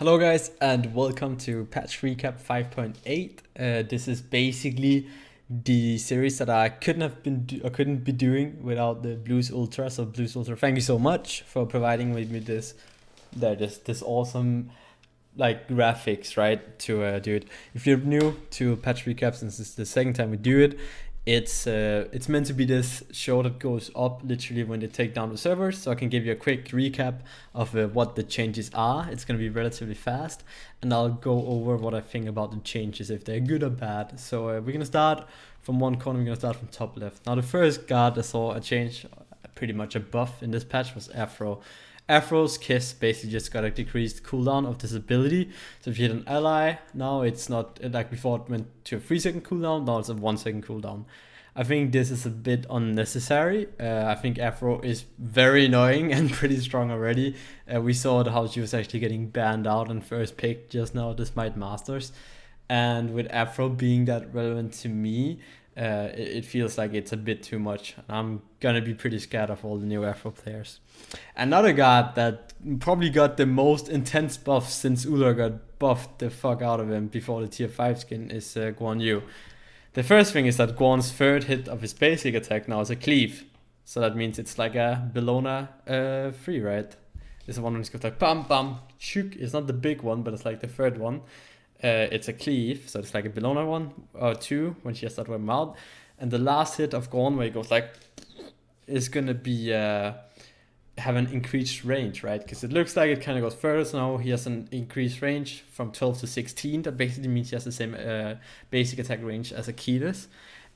Hello guys and welcome to patch recap 5.8. This is basically the series that I couldn't be doing without the Blues Ultra. So Blues Ultra, thank you so much for providing me with this awesome like graphics, right, to do it. If you're new to patch recap, since it's the second time we do it, it's meant to be this show that goes up literally when they take down the servers, so I can give you a quick recap of what the changes are. It's going to be relatively fast, and I'll go over what I think about the changes, if they're good or bad. So we're going to start from one corner. We're going to start from top left. Now the first guard I saw a change, pretty much a buff in this patch, was Afro. Afro's Kiss basically just got a decreased cooldown of this ability. So if you hit an ally, now it's not like before it went to a 3-second cooldown, now it's a 1-second cooldown. I think this is a bit unnecessary. I think Afro is very annoying and pretty strong already. We saw how she was actually getting banned out on first pick just now at the Smite Masters. And with Afro being that relevant to me, it feels like it's a bit too much. I'm gonna be pretty scared of all the new Afro players. Another guard that probably got the most intense buff since Uller got buffed the fuck out of him before the tier 5 skin is Guan Yu. The first thing is that Guan's third hit of his basic attack now is a cleave. So that means it's like a Bellona 3, right? This one just goes like bam bam shook. It's not the big one, but it's like the third one. It's a cleave, so it's like a Bellona 1 or 2 when she has that one out. And the last hit of Gorn, where he goes like, is gonna be have an increased range, right? Because it looks like it kind of goes further. So now he has an increased range from 12 to 16. That basically means he has the same basic attack range as Achilles.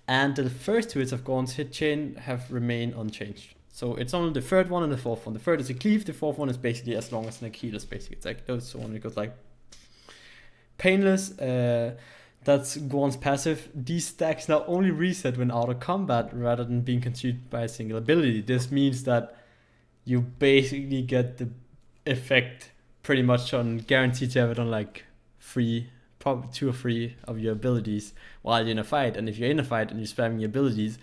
And the first two hits of Gorn's hit chain have remained unchanged. So it's only the third one and the fourth one. The third is a cleave. The fourth one is basically as long as an Achilles basic attack. Those one it goes like painless. That's Guan's passive. These stacks now only reset when out of combat rather than being consumed by a single ability. This means that you basically get the effect pretty much on guaranteed to have it on like probably 2 or 3 of your abilities while you're in a fight. And if you're in a fight and you're spamming your abilities,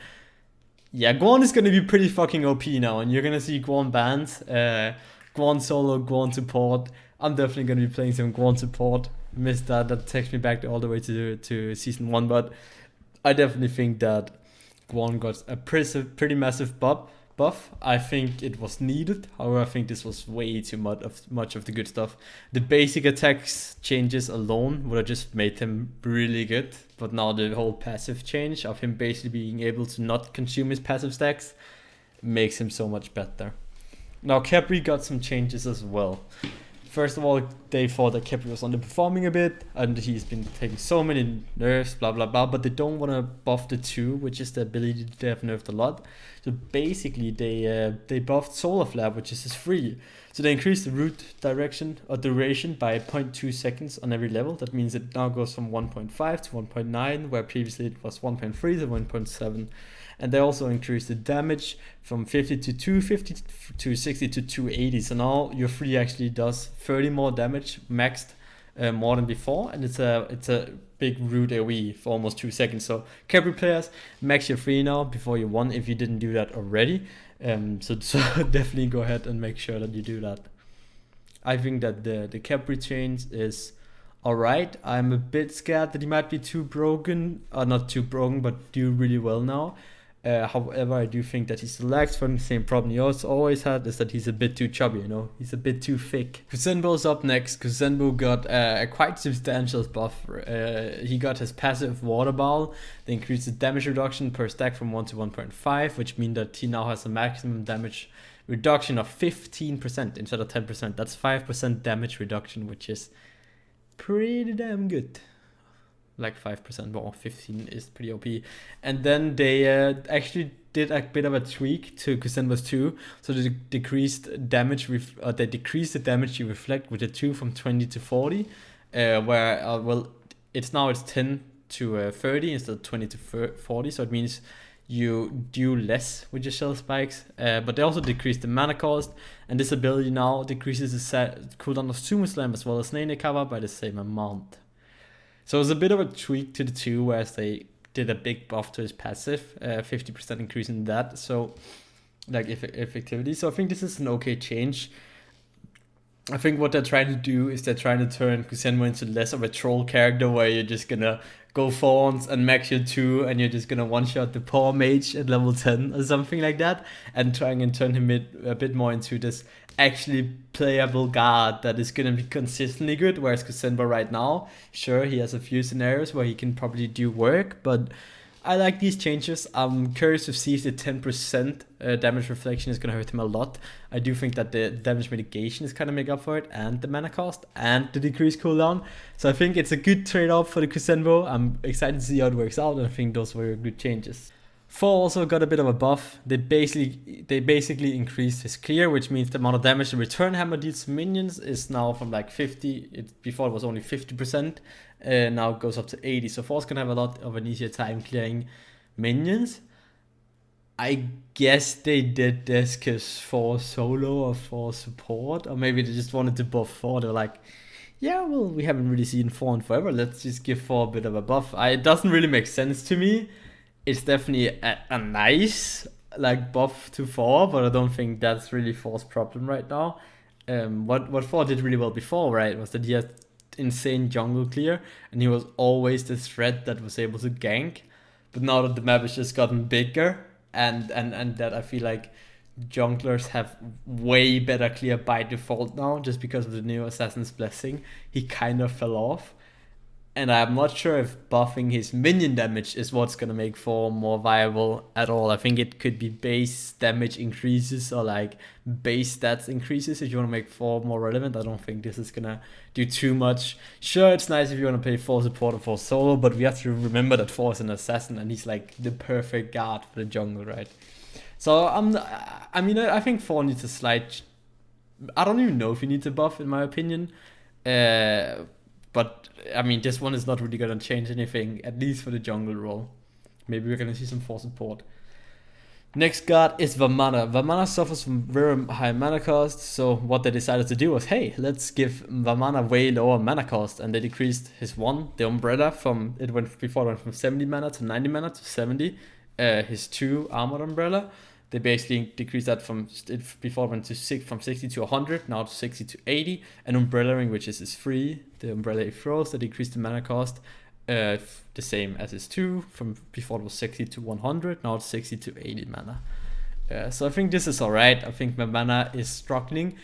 yeah, Guan is gonna be pretty fucking OP now, and you're gonna see Guan bans, Guan solo, Guan support. I'm definitely gonna be playing some Guan support. Missed that takes me back all the way to season 1, but I definitely think that Guan got a pretty massive buff. I think it was needed. However, I think this was way too much of the good stuff. The basic attacks changes alone would have just made him really good, but now the whole passive change of him basically being able to not consume his passive stacks makes him so much better. Now Khepri got some changes as well. First of all, they thought that Khepri was underperforming a bit, and he's been taking so many nerfs, blah blah blah, but they don't want to buff the 2, which is the ability that they have nerfed a lot. So basically they buffed Solar Flare, which is 3. So they increased the root direction or duration by 0.2 seconds on every level. That means it now goes from 1.5 to 1.9, where previously it was 1.3 to 1.7. And they also increased the damage from 50 to 250 to 60 to 280. So now your 3 actually does 30 more damage maxed more than before, and it's a big root AoE for almost 2 seconds. So Khepri players, max your 3 now before your 1 if you didn't do that already. So definitely go ahead and make sure that you do that. I think that the Khepri change is alright. I'm a bit scared that he might be too broken, or not too broken, but do really well now. However, I do think that he's relaxed from the same problem he also always had, is that he's a bit too chubby, you know? He's a bit too thick. Kuzenbo's up next. Kuzenbo got a quite substantial buff. He got his passive water ball. They increased the damage reduction per stack from 1 to 1.5, which means that he now has a maximum damage reduction of 15% instead of 10%. That's 5% damage reduction, which is pretty damn good. Like 5% more, 15 is pretty OP. And then they actually did a bit of a tweak to Kuzenbo's 2. So they decreased the damage you reflect with the 2 from 20 to 40. Well, it's 10 to 30 instead of 20 to 40. So it means you do less with your shell spikes. But they also decreased the mana cost. And this ability now decreases the cooldown of Sumo Slam as well as Nene cover by the same amount. So it was a bit of a tweak to the 2, whereas they did a big buff to his passive, 50% increase in that. So like effectivity. So I think this is an okay change. I think what they're trying to do is they're trying to turn Kusenmo into less of a troll character where you're just gonna go fawns and max your 2 and you're just gonna one-shot the poor mage at level 10 or something like that, and trying and turn him a bit more into this actually playable guard that is gonna be consistently good, whereas Kusenmo right now, sure, he has a few scenarios where he can probably do work, but I like these changes. I'm curious to see if the 10% damage reflection is going to hurt him a lot. I do think that the damage mitigation is kind of make up for it, and the mana cost, and the decreased cooldown. So I think it's a good trade-off for the Kusenmo. I'm excited to see how it works out, and I think those were good changes. 4 also got a bit of a buff. They basically increased his clear, which means the amount of damage the return hammer deals to minions is now from like 50. Before it was only 50%. Now it goes up to 80. So 4's gonna have a lot of an easier time clearing minions. I guess they did this because 4 solo or 4 support, or maybe they just wanted to buff 4. They're like, yeah, well, we haven't really seen 4 in forever. Let's just give 4 a bit of a buff. It doesn't really make sense to me. It's definitely a nice like buff to 4, but I don't think that's really 4's problem right now. What 4 did really well before, right, was that he had insane jungle clear, and he was always this threat that was able to gank. But now that the map has just gotten bigger, and that I feel like junglers have way better clear by default now, just because of the new Assassin's Blessing, he kind of fell off. And I'm not sure if buffing his minion damage is what's going to make 4 more viable at all. I think it could be base damage increases or like base stats increases if you want to make 4 more relevant. I don't think this is going to do too much. Sure, it's nice if you want to play 4 support or 4 solo, but we have to remember that 4 is an assassin and he's like the perfect guard for the jungle, right? So I think 4 needs a slight... I don't even know if he needs a buff, in my opinion. But I mean, this one is not really going to change anything, at least for the jungle role. Maybe we're going to see some 4 support. Next guard is Vamana. Vamana suffers from very high mana cost, so what they decided to do was, hey, let's give Vamana way lower mana cost, and they decreased his 1, the Umbrella, before it went from 70 mana to 90 mana to 70. His 2, Armored Umbrella, they basically decreased that before it went from 60 to 100, now to 60 to 80. And Umbrellaing, which is his 3, the Umbrella he throws, they decreased the mana cost, the same as his 2, from before it was 60 to 100, now it's 60 to 80 mana. So I think this is alright. I think my mana is struggling.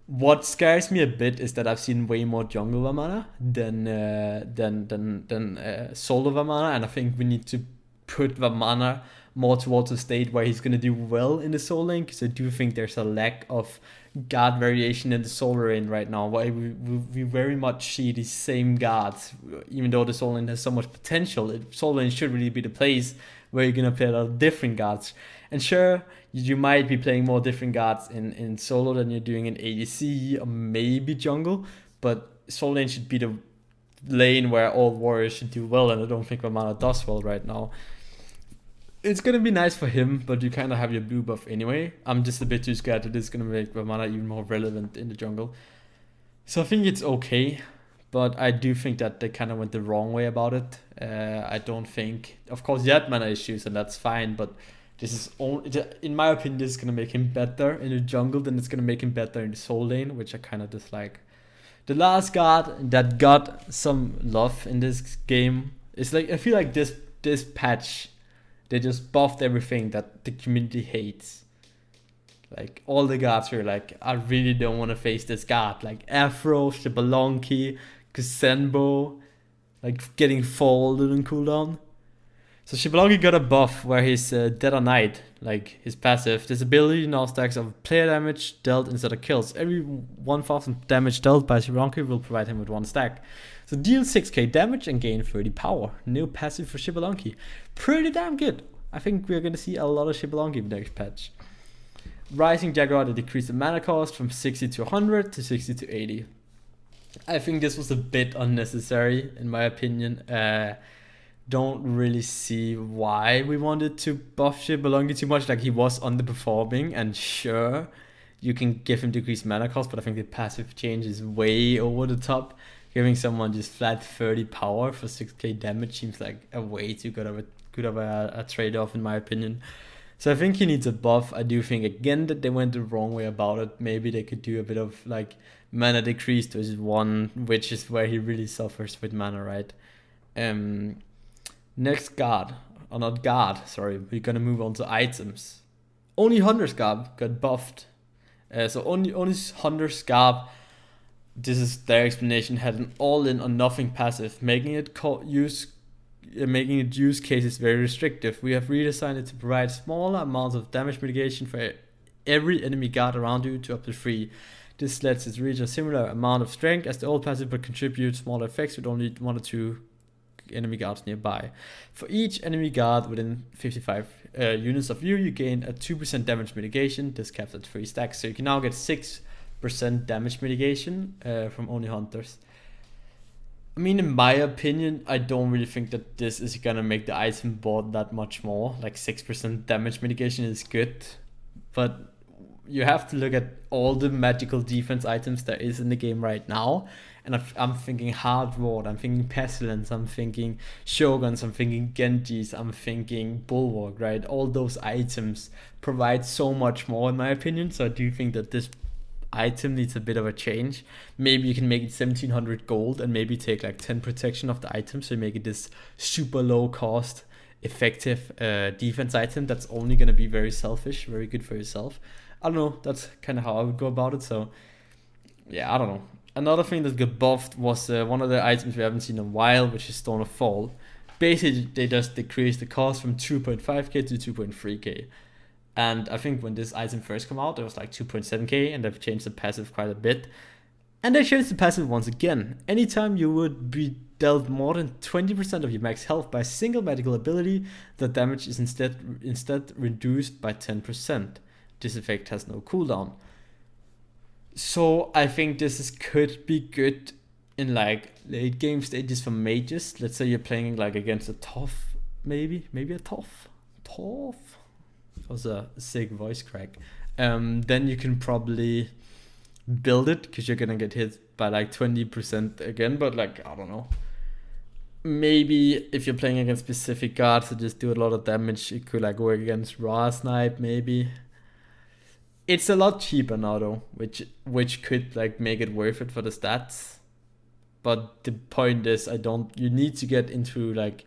What scares me a bit is that I've seen way more jungle Vamana than solo Vamana, and I think we need to put Vamana more towards a state where he's going to do well in the soul lane, because I do think there's a lack of guard variation in the soul lane right now, where we very much see the same guards, even though the soul lane has so much potential. Soul lane should really be the place where you're going to play a lot of different guards. And sure, you might be playing more different guards in solo than you're doing in ADC or maybe jungle, but soul lane should be the lane where all warriors should do well, and I don't think Vamana does well right now. It's going to be nice for him, but you kind of have your blue buff anyway. I'm just a bit too scared that it's going to make Vamana even more relevant in the jungle. So I think it's okay, but I do think that they kind of went the wrong way about it. I don't think... Of course, he had mana issues, and that's fine, but this is only... In my opinion, this is going to make him better in the jungle than it's going to make him better in the soul lane, which I kind of dislike. The last guard that got some love in this game is like... I feel like this patch... They just buffed everything that the community hates. Like, all the guards were like, I really don't want to face this guard. Like, Afro, Xbalanque, Kusenbo, like, getting folded and cooldown. So Xbalanque got a buff where he's Dead or Night, like, his passive. This ability now stacks of player damage dealt instead of kills. Every 1000 damage dealt by Xbalanque will provide him with 1 stack. So deal 6k damage and gain 30 power. New passive for Xbalanque. Pretty damn good. I think we're going to see a lot of Xbalanque in the next patch. Rising Jaguar, they decreased the mana cost from 60 to 100 to 60 to 80. I think this was a bit unnecessary, in my opinion. Don't really see why we wanted to buff Xbalanque too much. Like, he was underperforming, and sure, you can give him decreased mana cost, but I think the passive change is way over the top. Giving someone just flat 30 power for 6k damage seems like a way too good of a trade-off, in my opinion. So I think he needs a buff. I do think again that they went the wrong way about it. Maybe they could do a bit of like mana decrease to his 1, which is where he really suffers with mana, right? Next guard, or not guard, sorry, we're gonna move on to items. Oni Hunter's guard got buffed. So Oni Hunter's guard, this is their explanation, had an all-in or nothing passive, making it use cases very restrictive. We have redesigned it to provide smaller amounts of damage mitigation for every enemy guard around you to up to 3. This lets it reach a similar amount of strength as the old passive, but contribute smaller effects with only 1 or 2 enemy guards nearby. For each enemy guard within 55 units of you gain a 2% damage mitigation. This caps at 3 stacks, so you can now get 6% damage mitigation from Oni Hunters. I mean, in my opinion, I don't really think that this is gonna make the item board that much more. Like 6% damage mitigation is good, but you have to look at all the magical defense items there is in the game right now. And I'm thinking Hard Ward, I'm thinking Pestilence, I'm thinking Shoguns, I'm thinking Genjis, I'm thinking Bulwark, right? All those items provide so much more in my opinion. So I do think that this item needs a bit of a change. Maybe you can make it 1700 gold and maybe take like 10 protection of the item, so you make it this super low cost effective defense item that's only going to be very selfish, very good for yourself. I don't know, that's kind of how I would go about it. So yeah, I don't know. Another thing that got buffed was one of the items we haven't seen in a while, which is Stone of Fall. Basically they just decreased the cost from 2.5k to 2.3k. And I think when this item first came out, it was like 2.7k, and they've changed the passive quite a bit. And they changed the passive once again. Anytime you would be dealt more than 20% of your max health by a single magical ability, the damage is instead reduced by 10%. This effect has no cooldown. So I think this could be good in like late game stages for mages. Let's say you're playing like against a tough, maybe a tough. That was a sick voice crack. Then you can probably build it because you're gonna get hit by like 20% again. But like, I don't know. Maybe if you're playing against specific guards that just do a lot of damage, it could like work against raw snipe maybe. It's a lot cheaper now though, which could like make it worth it for the stats. But the point is, you need to get into like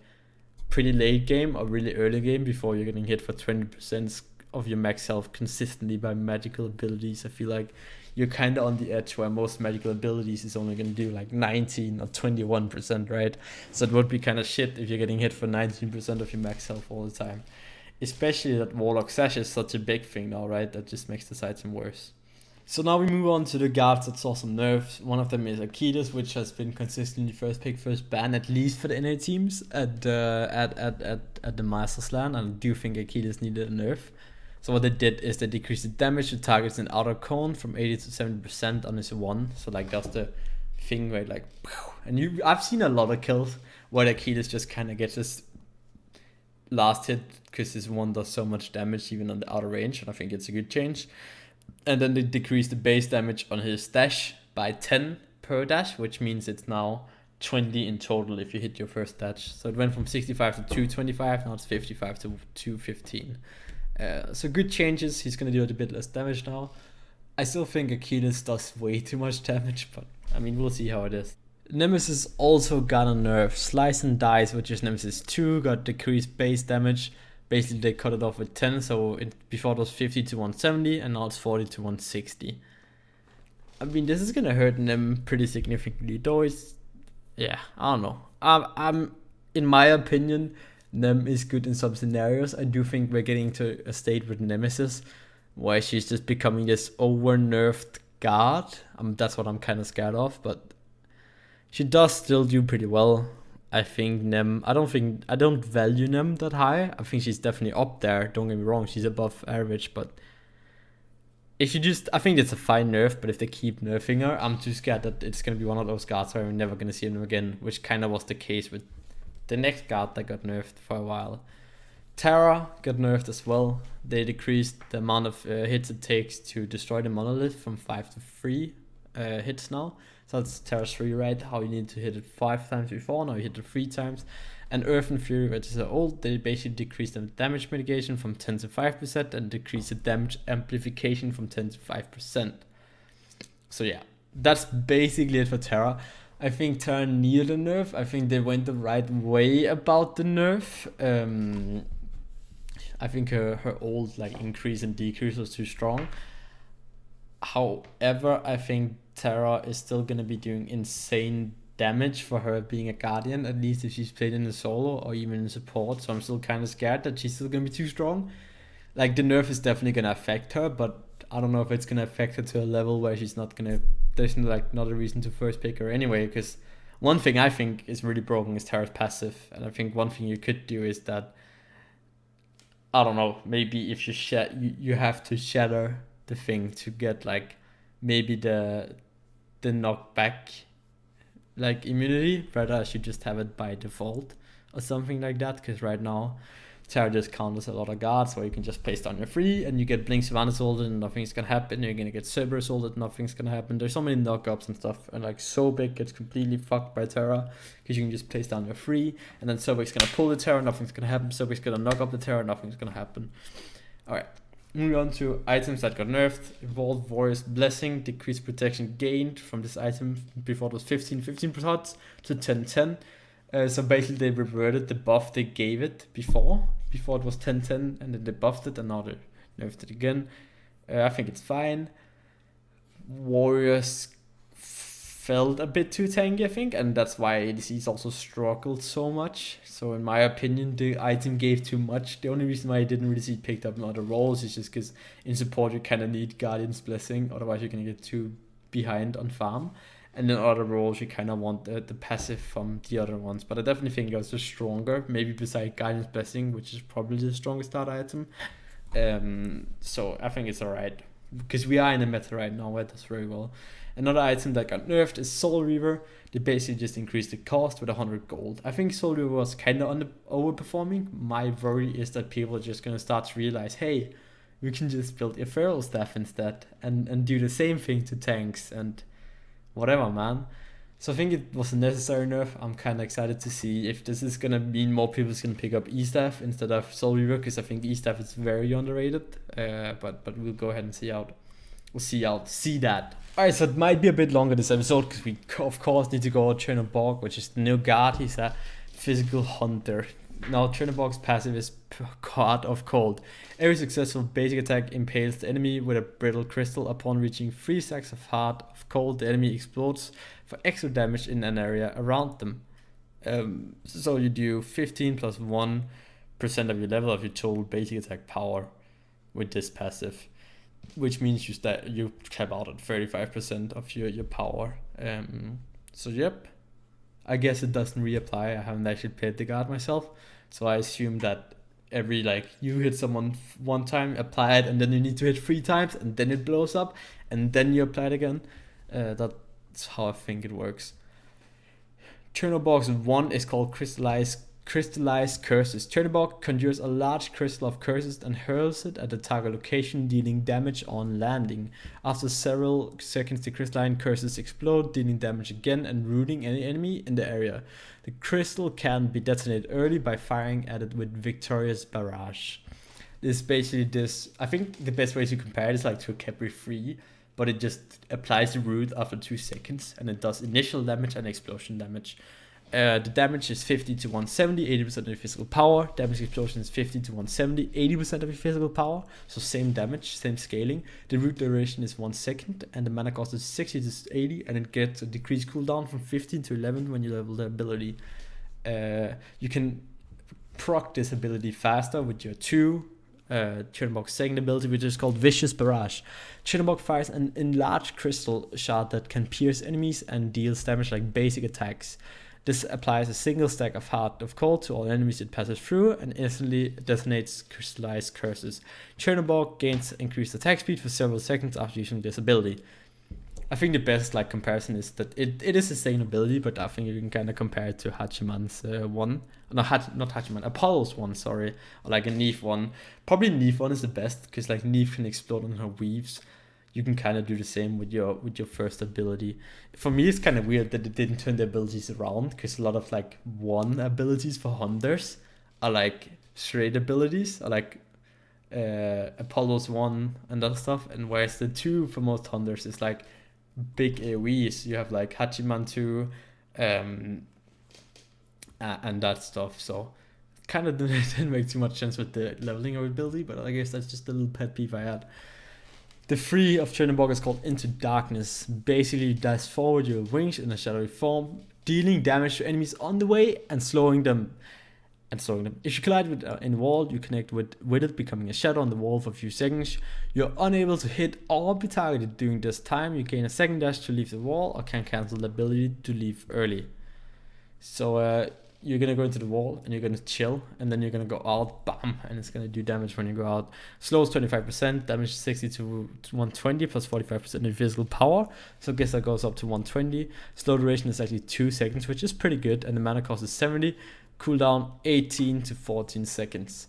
pretty late game or really early game before you're getting hit for 20% of your max health consistently by magical abilities. I feel like you're kind of on the edge where most magical abilities is only going to do like 19 or 21%, right? So it would be kind of shit if you're getting hit for 19% of your max health all the time. Especially that Warlock Sash is such a big thing now, right? That just makes this item worse. So now we move on to the guards that saw some nerfs. One of them is Akitas, which has been consistently first pick, first ban, at least for the NA teams at the Masters LAN. And I do think Akitas needed a nerf. So what they did is they decreased the damage to targets in outer cone from 80 to 70% on his 1. So like that's the thing where like, and I've seen a lot of kills where Akitas just kind of gets this last hit because his 1 does so much damage even on the outer range, and I think it's a good change. And then they decreased the base damage on his dash by 10 per dash, which means it's now 20 in total if you hit your first dash. So it went from 65 to 225, now it's 55 to 215. So good changes. He's going to do a bit less damage now. I still think Akitas does way too much damage, but I mean, we'll see how it is. Nemesis also got a nerf. Slice and Dice, which is Nemesis 2, got decreased base damage. Basically, they cut it off with 10, so before it was 50 to 170, and now it's 40 to 160. I mean, this is going to hurt Nem pretty significantly, though yeah, I don't know. I'm in my opinion, Nem is good in some scenarios. I do think we're getting to a state with Nemesis where she's just becoming this over-nerfed guard. That's what I'm kind of scared of, but she does still do pretty well. I think Nem, I don't value Nem that high. I think she's definitely up there. Don't get me wrong, she's above average, but if you I think it's a fine nerf, but if they keep nerfing her, I'm too scared that it's going to be one of those guards where we're never going to see them again, which kind of was the case with the next guard that got nerfed for a while. Terra got nerfed as well. They decreased the amount of hits it takes to destroy the monolith from 5 to 3 hits now. So that's Terra 3, right? How you need to hit it 5 times before, now you hit it 3 times. And Earth and Fury, which is old, they basically decrease the damage mitigation from 10 to 5% and decrease the damage amplification from 10 to 5%. So yeah, that's basically it for Terra. I think Terra needed a nerf. I think they went the right way about the nerf. I think her old like increase and decrease was too strong. However, I think Terra is still gonna be doing insane damage for her being a guardian, at least if she's played in the solo or even in support. So I'm still kind of scared that she's still gonna be too strong. Like the nerf is definitely gonna affect her, but I don't know if it's gonna affect her to a level where she's not gonna. There's like not a reason to first pick her anyway. Because one thing I think is really broken is Terra's passive, and I think one thing you could do is that, I don't know, maybe if you have to shatter the thing to get like maybe the knockback like immunity, rather I should just have it by default or something like that, because right now Terra just counters a lot of guards where you can just place down your free and you get Blink Savannah assaulted and nothing's gonna happen. You're gonna get Saber assaulted, nothing's gonna happen. There's so many knockups and stuff, and like Sobek gets completely fucked by Terra because you can just place down your free, and then Sobek's gonna pull the Terra, nothing's gonna happen. Sobek's gonna knock up the Terra, nothing's gonna happen. Alright, moving on to items that got nerfed. Evolved Warrior's Blessing, decreased protection gained from this item. Before it was 15 shots to 10. So basically they reverted the buff they gave it before. Before it was 10, and then they buffed it, and now they nerfed it again. I think it's fine. Warriors felt a bit too tanky, I think, and that's why ADCs also struggled so much. So in my opinion, the item gave too much. The only reason why I didn't really see it picked up in other roles is just because in support you kind of need Guardian's Blessing, otherwise you're going to get too behind on farm. And in other roles, you kind of want the passive from the other ones. But I definitely think it was just stronger, maybe beside Guardian's Blessing, which is probably the strongest start item. So I think it's alright, because we are in a meta right now where it does very well. Another item that got nerfed is Soul Reaver. They basically just increased the cost with 100 gold. I think Soul Reaver was kind of overperforming. My worry is that people are just going to start to realize, hey, we can just build a Feral Staff instead and do the same thing to tanks and whatever, man. So I think it was a necessary nerf. I'm kind of excited to see if this is gonna mean more people is gonna pick up E-Staff instead of Soul Reaver, because I think E-Staff is very underrated. But we'll go ahead and see that. Alright, so it might be a bit longer this episode because we of course need to go out Chernabog, which is the new guard. He's a physical hunter. Now Chernabog's passive is God of Cold. Every successful basic attack impales the enemy with a brittle crystal. Upon reaching 3 stacks of Heart of Cold, the enemy explodes for extra damage in an area around them. So you do 15 plus 1% of your level of your total basic attack power with this passive, which means you cap out at 35% of your power. So yep, I guess it doesn't reapply. I haven't actually played the guard myself, so I assume that every you hit someone one time, apply it, and then you need to hit 3 times, and then it blows up, and then you apply it again. That's how I think it works. Chernabog's 1 is called Crystallized Curses. Chernabog conjures a large crystal of curses and hurls it at the target location, dealing damage on landing. After several seconds, the crystalline curses explode, dealing damage again and rooting any enemy in the area. The crystal can be detonated early by firing at it with Victorious Barrage. This basically I think the best way to compare it is like to a Khepri 3, but it just applies the root after 2 seconds, and it does initial damage and explosion damage. The damage is 50 to 170, 80% of your physical power. Damage explosion is 50 to 170, 80% of your physical power. So same damage, same scaling. The root duration is 1 second, and the mana cost is 60 to 80, and it gets a decreased cooldown from 15 to 11 when you level the ability. You can proc this ability faster with your 2. Chernabog's second ability, which is called Vicious Barrage. Chernabog fires an enlarged crystal shard that can pierce enemies and deals damage like basic attacks. This applies a single stack of Heart of Cold to all enemies it passes through and instantly detonates Crystallized Curses. Chernabog gains increased attack speed for several seconds after using this ability. I think the best comparison is that it is the same ability, but I think you can kind of compare it to Hachiman's 1. Not Hachiman, Apollo's 1, sorry. Or like a Neve 1. Probably Neve 1 is the best, because like Neve can explode on her weaves. you can kind of do the same with your first ability. For me, it's kind of weird that it didn't turn the abilities around, because a lot of like 1 abilities for hunters are like straight abilities, or like Apollo's 1 and other stuff, and whereas the 2 for most hunters is like big AoEs. You have like Hachiman 2 and that stuff, so kind of didn't make too much sense with the leveling of ability, but I guess that's just a little pet peeve I had. The 3 of Chernabog is called Into Darkness. Basically, you dash forward your wings in a shadowy form, dealing damage to enemies on the way and slowing them. If you collide with in a wall, you connect with it, becoming a shadow on the wall for a few seconds. You're unable to hit or be targeted during this time. You gain a second dash to leave the wall, or can cancel the ability to leave early. So you're gonna go into the wall and you're gonna chill, and then you're gonna go out, bam, and it's gonna do damage when you go out. Slows 25%, damage 60 to 120 plus 45% in physical power. So I guess that goes up to 120. Slow duration is actually 2 seconds, which is pretty good, and the mana cost is 70. Cooldown 18 to 14 seconds.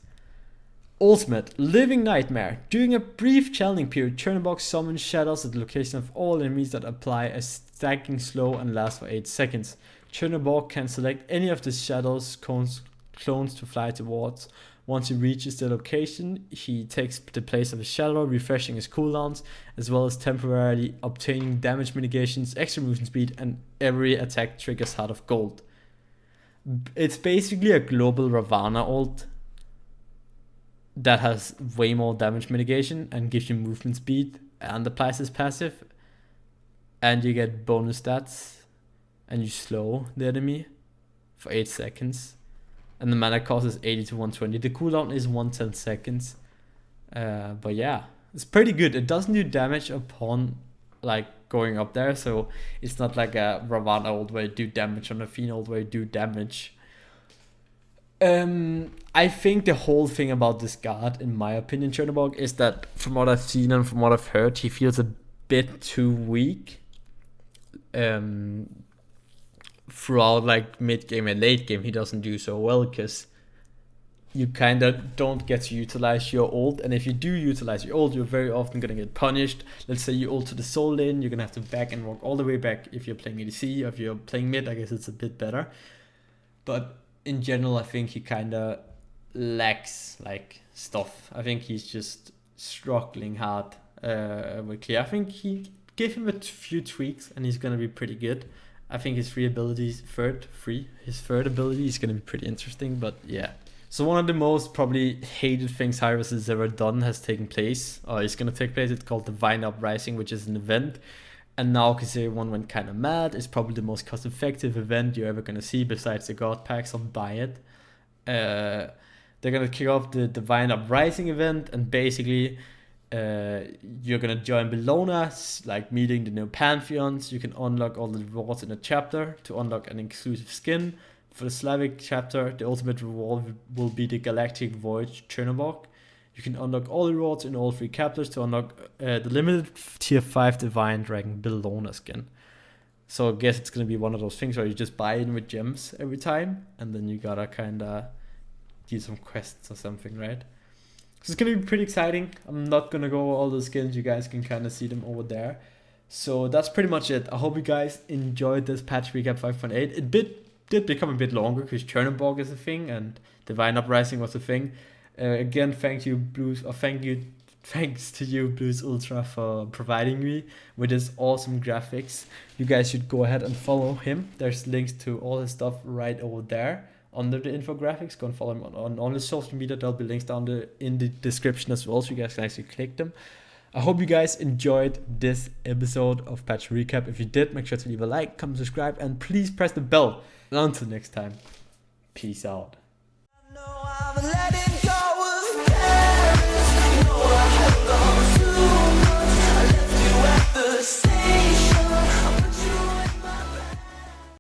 Ultimate, Living Nightmare. During a brief challenging period, Chernabog summons shadows at the location of all enemies that apply a stacking slow and last for 8 seconds. Chernabog can select any of the shadows clones to fly towards. Once he reaches the location, he takes the place of a shadow, refreshing his cooldowns, as well as temporarily obtaining damage mitigations, extra movement speed, and every attack triggers Heart of Gold. It's basically a global Ravana ult that has way more damage mitigation and gives you movement speed and applies his passive, and you get bonus stats, and you slow the enemy for 8 seconds, and the mana cost is 80 to 120. The cooldown is 110 seconds, but yeah, it's pretty good. It doesn't do damage upon like going up there, so it's not like a Ravana ult where you do damage on a Fiend ult where you do damage. I think the whole thing about this guard, in my opinion, Chernabog, is that from what I've seen and from what I've heard, he feels a bit too weak throughout like mid game and late game. He doesn't do so well because you kind of don't get to utilize your ult, and if you do utilize your ult, you're very often gonna get punished. Let's say you ult to the soul lane, you're gonna have to back and walk all the way back if you're playing ADC, or if you're playing mid, I guess it's a bit better. But in general, I think he kind of lacks like stuff. I think he's just struggling hard with clear. I think he give him a few tweaks and he's gonna be pretty good. I think his third ability is gonna be pretty interesting, but yeah. So one of the most probably hated things Hyros has ever done has taken place, or is going to take place. It's called Divine Uprising, which is an event. And now, because everyone went kind of mad, it's probably the most cost-effective event you're ever going to see besides the God Pack, so buy it. They're going to kick off the Divine Uprising event, and basically you're going to join Bellona, like meeting the new Pantheons. You can unlock all the rewards in a chapter to unlock an exclusive skin. For the Slavic chapter, the ultimate reward will be the Galactic Voyage Chernabog. You can unlock all the rewards in all 3 chapters to unlock the limited tier 5 Divine Dragon Bellona skin. So I guess it's going to be one of those things where you just buy in with gems every time, and then you gotta kind of do some quests or something, right? So it's going to be pretty exciting. I'm not going to go over all the skins. You guys can kind of see them over there. So that's pretty much it. I hope you guys enjoyed this patch recap 5.8. It did become a bit longer because Chernabog is a thing and Divine Uprising was a thing. Again, thanks to you Blues Ultra for providing me with this awesome graphics. You guys should go ahead and follow him. There's links to all his stuff right over there under the infographics. Go and follow him on all his social media. There'll be links down in the description as well, so you guys can actually click them. I hope you guys enjoyed this episode of Patch Recap. If you did, make sure to leave a like, comment, subscribe, and please press the bell. And until next time, peace out.